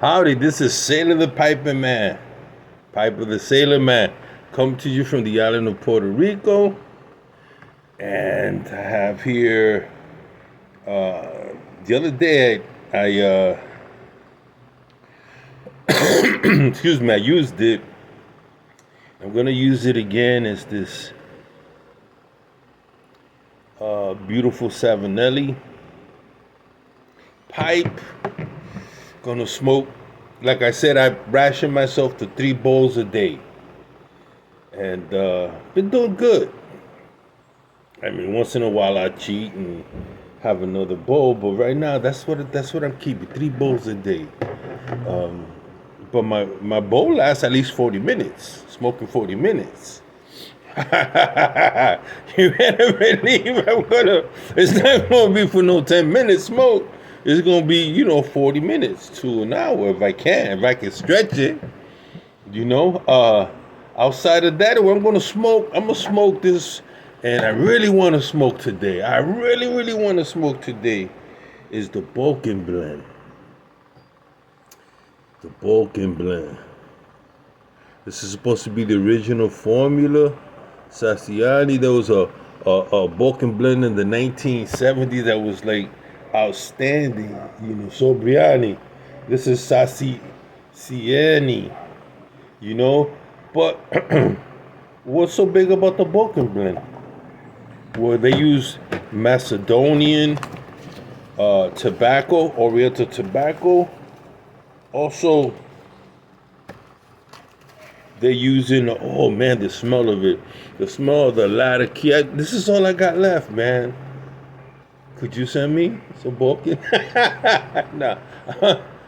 Howdy, this is Sailor the Piper Man, Piper the Sailor Man, coming to you from the island of Puerto Rico. And I have here, the other day, excuse me, I used it. I'm going to use it again as this beautiful Savinelli pipe. Gonna smoke. Like I said, I ration myself to 3 bowls a day, and been doing good. I mean, once in a while I cheat and have another bowl, but right now that's what I'm keeping, 3 bowls a day. But my bowl lasts at least 40 minutes. Smoking 40 minutes. You better believe it's not gonna be for no 10-minute smoke. It's gonna be, 40 minutes to an hour if I can stretch it. Outside of that, I'm gonna smoke this, and I really want to smoke today. I really want to smoke today. Is the Balkan Blend. The Balkan Blend. This is supposed to be the original formula. Sassiani, there was a Balkan Blend in the 1970s that was like outstanding, Sobriani. This is Sassiani, But what's so big about the Balkan Blend? Well, they use Macedonian tobacco, Oriental tobacco. Also, they're using, oh man, the smell of it. The smell of the latakia. This is all I got left, man. Could you send me some Balkan? Nah,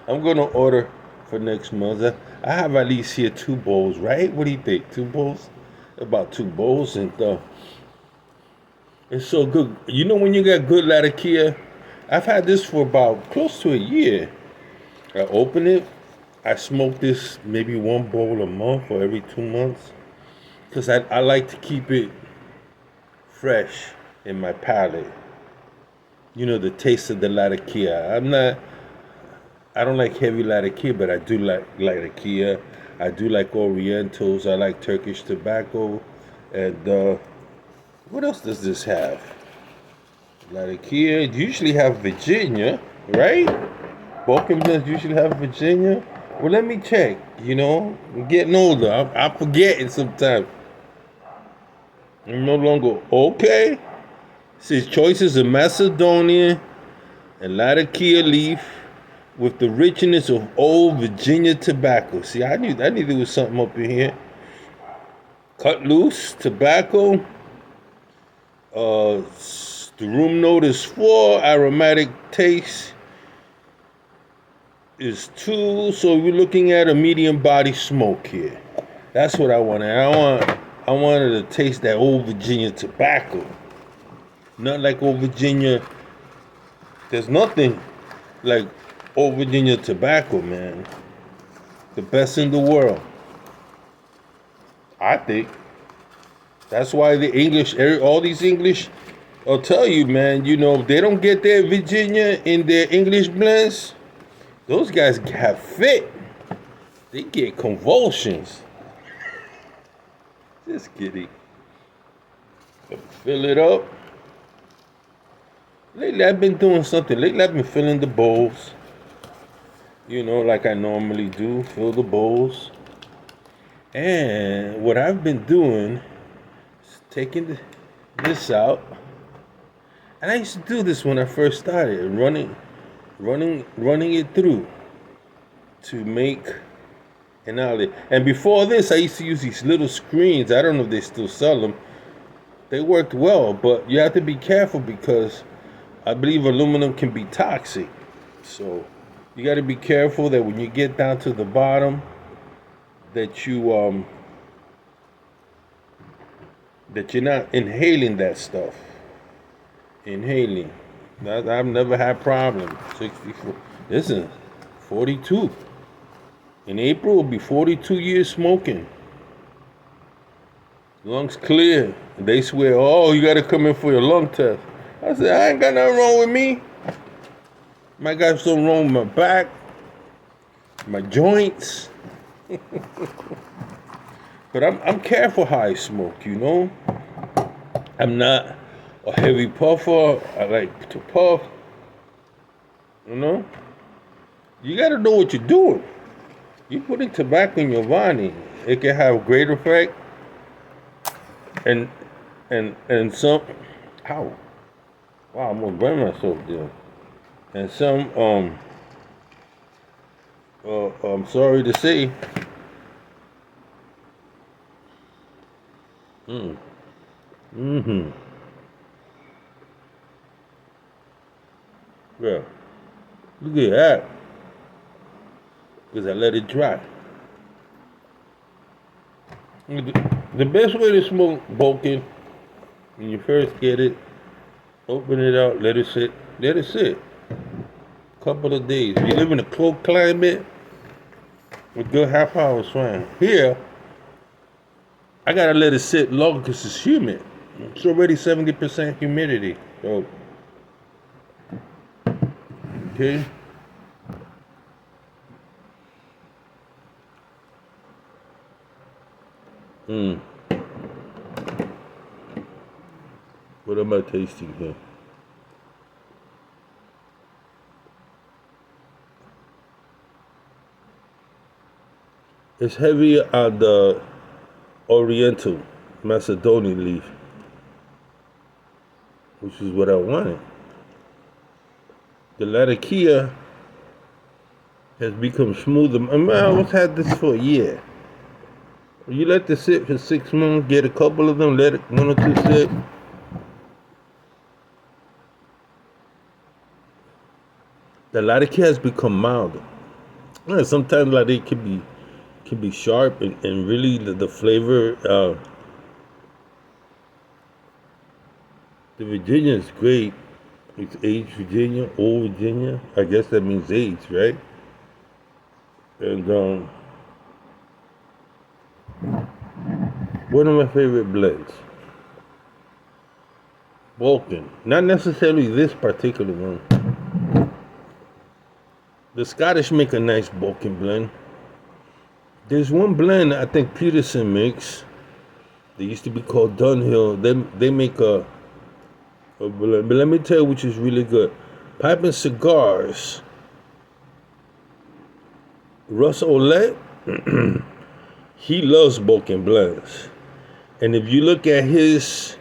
I'm going to order for next month. I have at least here 2 bowls, right? What do you think? 2 bowls? About 2 bowls, and it's so good. When you got good latakia, I've had this for about close to a year. I open it. I smoke this maybe 1 bowl a month or every 2 months, because I like to keep it fresh in my palate. The taste of the latakia. I don't like heavy latakia, but I do like latakia. I do like Orientals. I like Turkish tobacco. And what else does this have? Latakia. Usually have Virginia, right? Balkan blends usually have Virginia. Well, let me check. I'm getting older. I'm forgetting sometimes. I'm no longer okay. It says choices of Macedonian and Latakia leaf with the richness of old Virginia tobacco. See, I knew there was something up in here. Cut loose tobacco. The room note is 4. Aromatic taste is 2. So we're looking at a medium body smoke here. That's what I wanted. I wanted to taste that old Virginia tobacco. Not like old Virginia. There's nothing like old Virginia tobacco, man. The best in the world, I think. That's why the English, all these English, I'll tell you, man, if they don't get their Virginia in their English blends, those guys have fit. They get convulsions. Just kidding. Fill it up. Lately, I've been doing something. Lately, I've been filling the bowls. Like I normally do. Fill the bowls. And what I've been doing is taking this out. And I used to do this when I first started. Running it through to make an outlet. And before this, I used to use these little screens. I don't know if they still sell them. They worked well, but you have to be careful because I believe aluminum can be toxic. So you got to be careful that when you get down to the bottom, that you're not inhaling that stuff. Inhaling. I've never had problems. 64. Listen, 42. In April, will be 42 years smoking. Lungs clear. They swear, oh, you got to come in for your lung test. I said, I ain't got nothing wrong with me. Might got something wrong with my back. my joints. But I'm careful how I smoke, you know. I'm not a heavy puffer. I like to puff, you know. You gotta know what you're doing. You putting tobacco in your body, it can have great effect, and some. Ow! Wow, I'm gonna burn myself there. And some I'm sorry to say. Mm. Mm-hmm. Yeah. Look at that. Because I let it dry. The best way to smoke Balkan, when you first get it, open it out, let it sit. Let it sit. Couple of days. If you live in a cold climate, a good half hour is fine. Here, I gotta let it sit longer because it's humid. It's already 70% humidity. So, okay. Mm. What am I tasting here? It's heavy on the Oriental Macedonian leaf, which is what I wanted. The Latakia has become smoother. I mean, I almost had this for a year. You let this sit for 6 months, get a couple of them, let it 1 or 2 sit. The Latakia has become milder. Yeah, sometimes like it can be sharp and really the flavor. The Virginia is great. It's aged Virginia, old Virginia. I guess that means age, right? And one of my favorite blends, Balkan. Not necessarily this particular one. The Scottish make a nice Balkan blend. There's one blend I think Peterson makes. They used to be called Dunhill. They make a blend. But let me tell you which is really good. Pipe and Cigars. Russ Olet, he loves Balkan blends. And if you look at his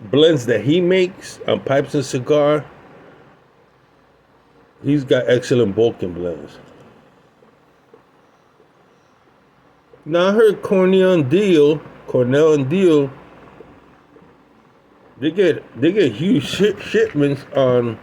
blends that he makes on Pipes and Cigar, he's got excellent Balkan blends. Now I heard Cornell and Deal, they get huge shipments on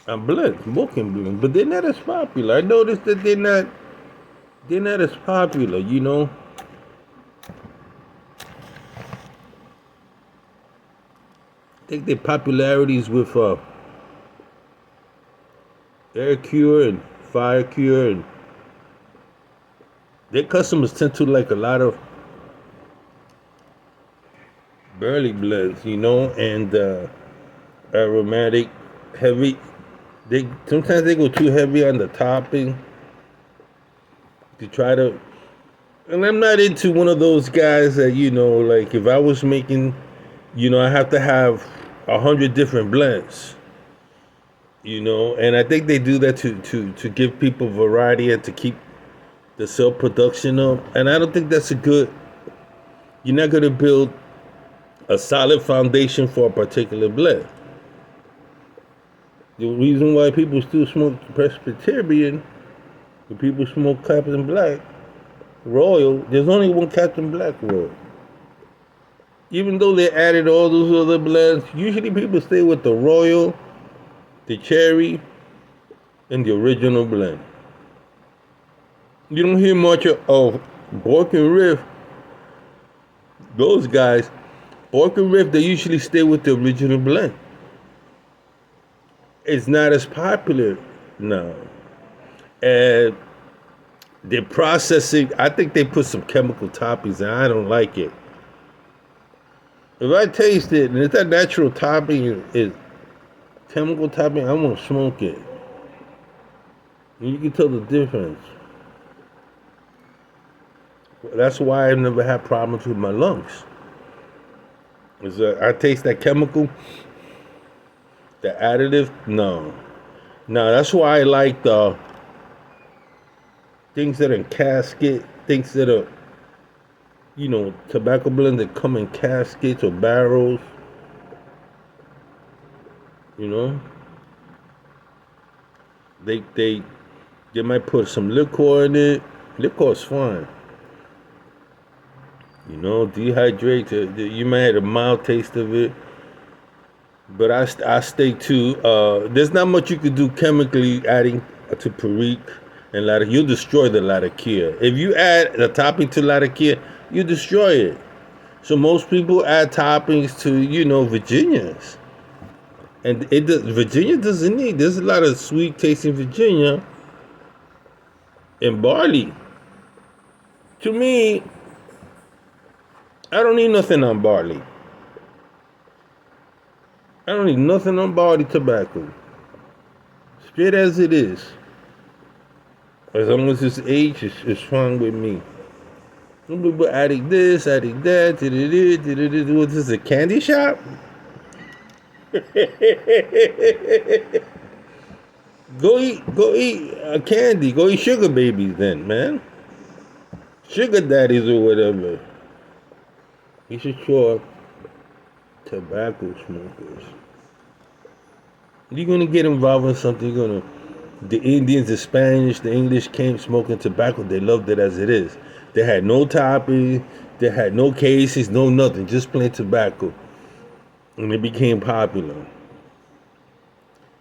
blends, Balkan blends, but they're not as popular. I noticed that they're not as popular, you know. I think their popularity is with Air Cure and Fire Cure, and their customers tend to like a lot of burley blends, you know, and aromatic, heavy. They sometimes they go too heavy on the topping to try to. And I'm not into one of those guys that, you know, like if I was making, you know, I have to have 100 different blends, you know, and I think they do that to give people variety and to keep the self production up. And I don't think that's a good. You're not gonna build a solid foundation for a particular blend. The reason why people still smoke Presbyterian, the people smoke Captain Black Royal, there's only one Captain Black Royal. Even though they added all those other blends, usually people stay with the Royal, the Cherry, and the original blend. You don't hear much of Bork and Riff. Those guys, Bork and Riff, they usually stay with the original blend. It's not as popular now. And the processing, I think they put some chemical toppings and I don't like it. If I taste it and it's that natural topping is chemical topping, I won't smoke it. You can tell the difference. That's why I've never had problems with my lungs. Is that I taste that chemical, the additive. No, no. That's why I like the things that are in casket, things that are tobacco blends that come in caskets or barrels. You know, they they might put some liquor in it. Liquor is fine. Dehydrate. You might have a mild taste of it. But I stay to, there's not much you could do chemically adding to Perique and Latakia. You'll destroy the Latakia. If you add a topping to Latakia, you destroy it. So most people add toppings to, Virginias. And Virginia doesn't need, there's a lot of sweet tasting Virginia and barley. To me, I don't need nothing on barley. I don't need nothing on barley tobacco. Straight as it is. As long as it's aged, it's fine with me. Some people adding this, adding that, what is this, a candy shop? Go eat a candy. Go eat sugar babies then, man. Sugar daddies or whatever. You should show up tobacco smokers. You're gonna get involved in something. The Indians, the Spanish, the English came smoking tobacco. They loved it as it is. They had no topping, they had no cases, no nothing, just plain tobacco. And it became popular.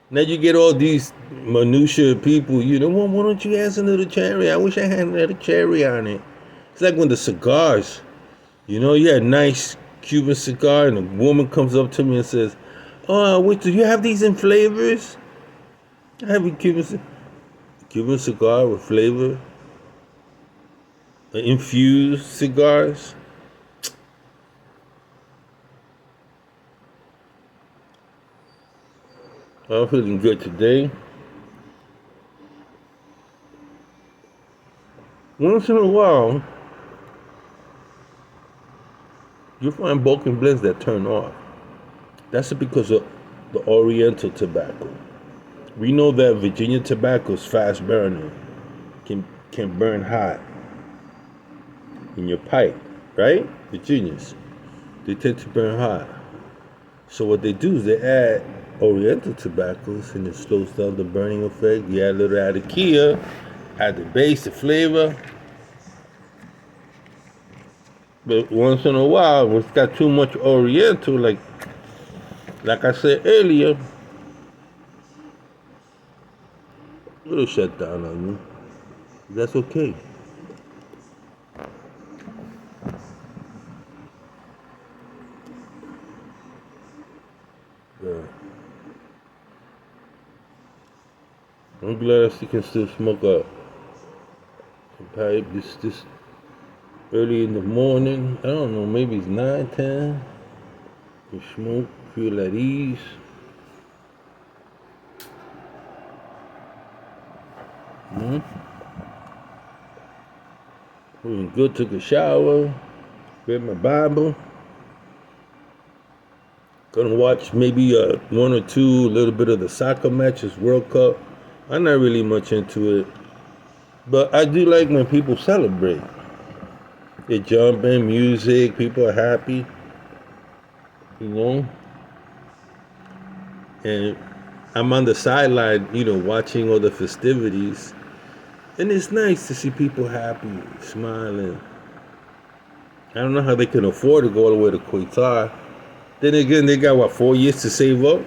Now you get all these minutia people, well, why don't you add a little cherry? I wish I had a little cherry on it. It's like when the cigars, you had a nice Cuban cigar and a woman comes up to me and says, "Oh, do you have these in flavors?" I have a Cuban cigar with flavor. Infused cigars. I'm feeling good today. Once in a while, you find Balkan blends that turn off. That's because of the Oriental tobacco. We know that Virginia tobacco is fast burning, can burn hot in your pipe, right? Virginians, they tend to burn hot. So what they do is they add Oriental tobaccos and it slows down the burning effect. You add a little Latakia, add the base, the flavor. But once in a while, when it's got too much Oriental, like I said earlier, it'll shut down on you. That's okay. Yeah. I'm glad I can still smoke a pipe this early in the morning. I don't know, maybe it's 9, 10. You smoke, feel at ease. Feeling good, took a shower, read my Bible. Gonna watch maybe one or two, a little bit of the soccer matches, World Cup. I'm not really much into it, but I do like when people celebrate. They're jumping, music, people are happy, And I'm on the sideline, watching all the festivities. And it's nice to see people happy, smiling. I don't know how they can afford to go all the way to Qatar. Then again, they got 4 years to save up?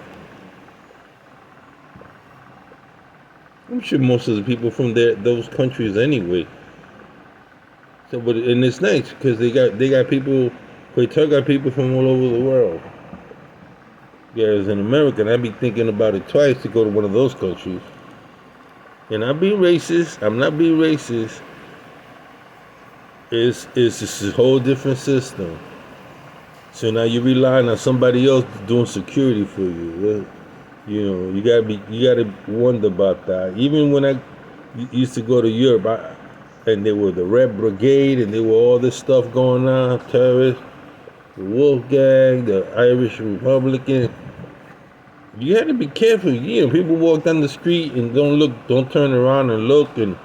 I'm sure most of the people from those countries anyway. So, and it's nice because they got people. Qatar got people from all over the world. Yeah, as an American, I'd be thinking about it twice to go to one of those countries. And I'm being racist. I'm not being racist. It's just a whole different system. So now you're relying on somebody else doing security for you. You gotta wonder about that. Even when used to go to Europe, and they were the Red Brigade, and they were all this stuff going on, terrorists, the Wolf Gang, the Irish Republican. You had to be careful. People walk down the street and don't turn around and look, and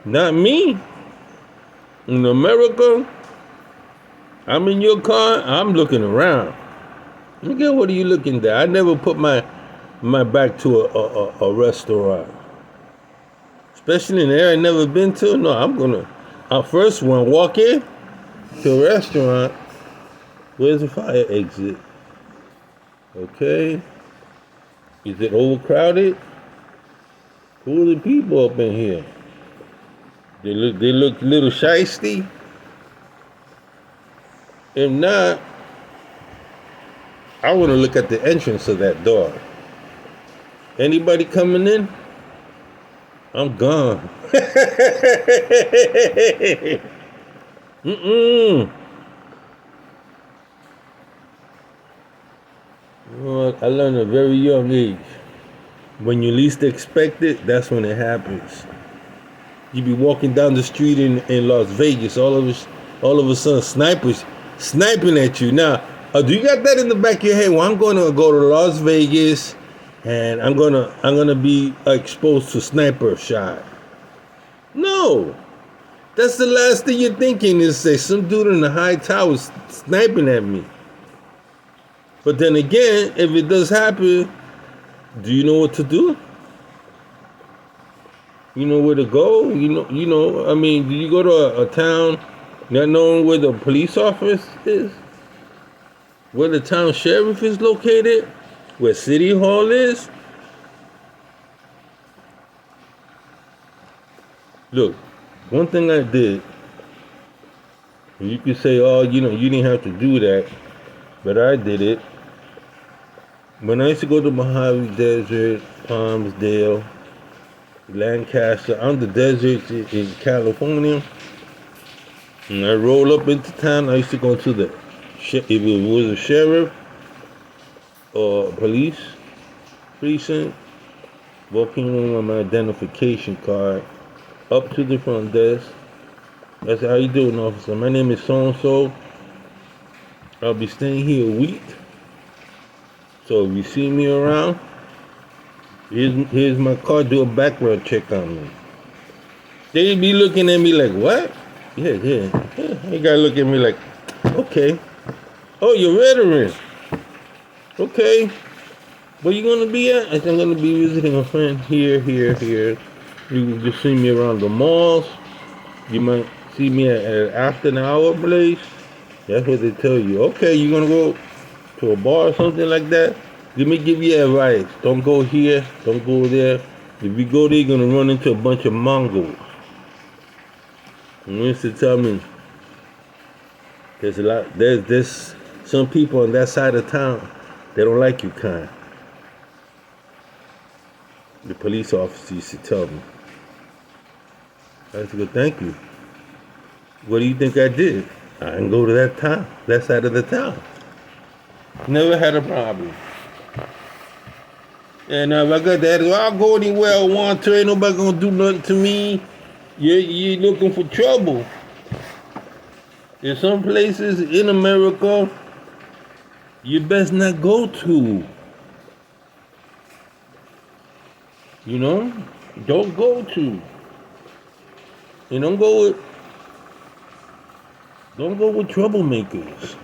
not me. In America, I'm in your car, I'm looking around. Look at what are you looking at? I never put my back to a restaurant. Especially in an area I never been to. No, I first want to walk in to a restaurant. Where's the fire exit? Okay. Is it overcrowded? Who are the people up in here? They look a little shiesty. If not, I want to look at the entrance of that door. Anybody coming in? I'm gone. I learned at a very young age. When you least expect it, that's when it happens. You be walking down the street in Las Vegas, all of a sudden snipers sniping at you. Now, do you got that in the back of your head? Well, I'm gonna go to Las Vegas, and I'm gonna be exposed to sniper shot. No, that's the last thing you're thinking is say some dude in the high tower sniping at me. But then again, if it does happen, do you know what to do? You know where to go? You know. I mean, do you go to a town not knowing where the police office is? Where the town sheriff is located? Where City Hall is? Look, one thing I did, you could say, oh, you didn't have to do that, but I did it. When I used to go to Mojave Desert, Palmsdale, Lancaster, on the desert in California, and I roll up into town, I used to go to if it was a sheriff or police precinct, walking in with my identification card, up to the front desk. I said, how you doing, officer? My name is so-and-so. I'll be staying here a week. So if you see me around, here's my card, do a background check on me. They be looking at me like, what? Yeah. You gotta look at me like, okay. Oh, you're a veteran. Okay. Where you gonna be at? I said, I'm gonna be visiting a friend here. You can just see me around the malls. You might see me at after an hour place. That's what they tell you. Okay, you gonna go to a bar or something like that? Let me give you advice. Don't go here. Don't go there. If you go there, you're gonna run into a bunch of Mongols. And they used to tell me there's some people on that side of town, they don't like you kind. The police officer used to tell me. I used to go, thank you. What do you think I did? I didn't go to that side of the town. Never had a problem. And if I got that, I'll go anywhere I want to. Ain't nobody gonna do nothing to me. You're looking for trouble. There's some places in America you best not go to. Don't go to. And don't go with troublemakers.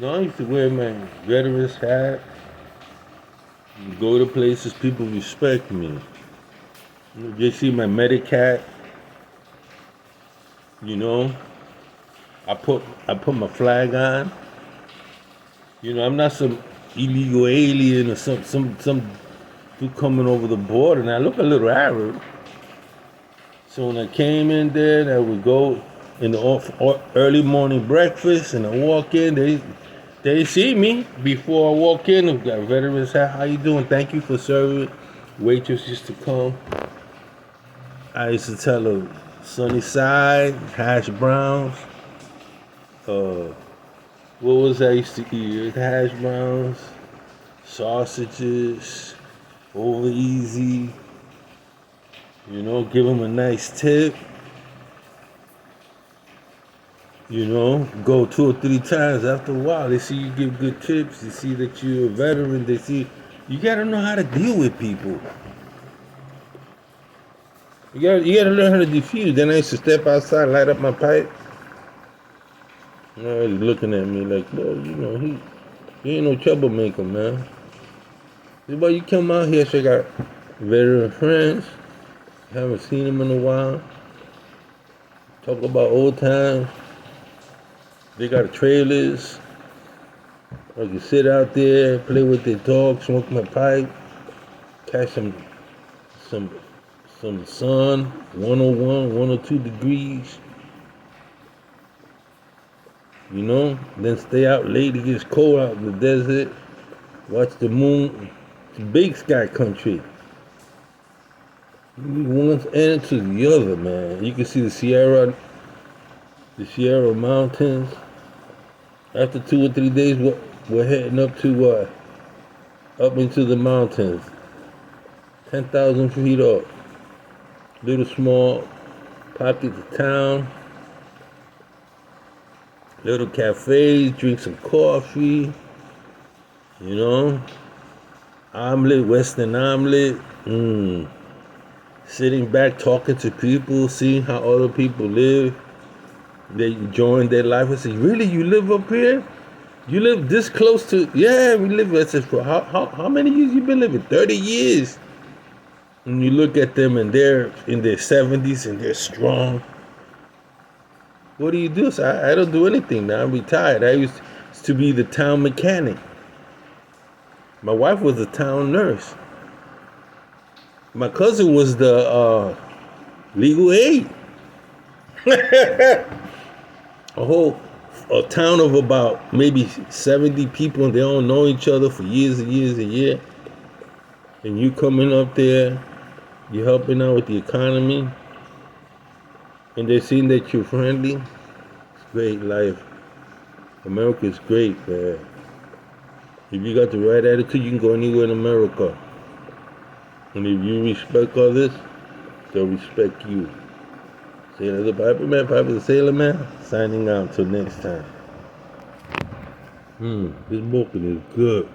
I used to wear my veteran's hat. Go to places people respect me. You see my Medicat. I put my flag on. I'm not some illegal alien or some dude coming over the border, and I look a little Arab. So when I came in there, I would go in the early morning breakfast, and I walk in. They see me before I walk in. I've got veterans hat. How you doing? Thank you for serving. Waitress used to come. I used to tell her sunny side, hash browns. What was I used to eat? Hash browns, sausages, over easy, You know, give them a nice tip. You know, go 2 or 3 times. After a while, they see you give good tips. They see that you're a veteran. They see you gotta know how to deal with people. You gotta learn how to defuse. Then I used to step outside, light up my pipe. Now he's looking at me like, well, he ain't no troublemaker, man. But you come out here, so I got veteran friends. Haven't seen them in a while. Talk about old times. They got trailers. I can sit out there, play with their dog, smoke my pipe, catch some sun, 101, 102 degrees. You know, then stay out late. It gets cold out in the desert. Watch the moon. It's big sky country. One end to the other, man. You can see the Sierra Mountains. After 2 or 3 days, we're heading up into the mountains. 10,000 feet up. Little small pockets of town. Little cafes, drink some coffee. You know, omelet, Western omelet. Sitting back, talking to people, seeing how other people live. They enjoying their life. I say, really, you live up here? You live this close to? Yeah, we live. I said, for how many years you been living? 30 years. And you look at them and they're in their 70s and they're strong. What do you do? So I don't do anything now. I'm retired. I used to be the town mechanic. My wife was a town nurse. My cousin was the legal aid. A town of about maybe 70 people, and they all know each other for years and years and years. And you coming up there, you're helping out with the economy, and they're seeing that you're friendly. It's great life. America's great, man. If you got the right attitude, you can go anywhere in America. And if you respect others, they'll respect you. Sailor the Piper Man, Piper the Sailor Man, signing out until next time. This book is good.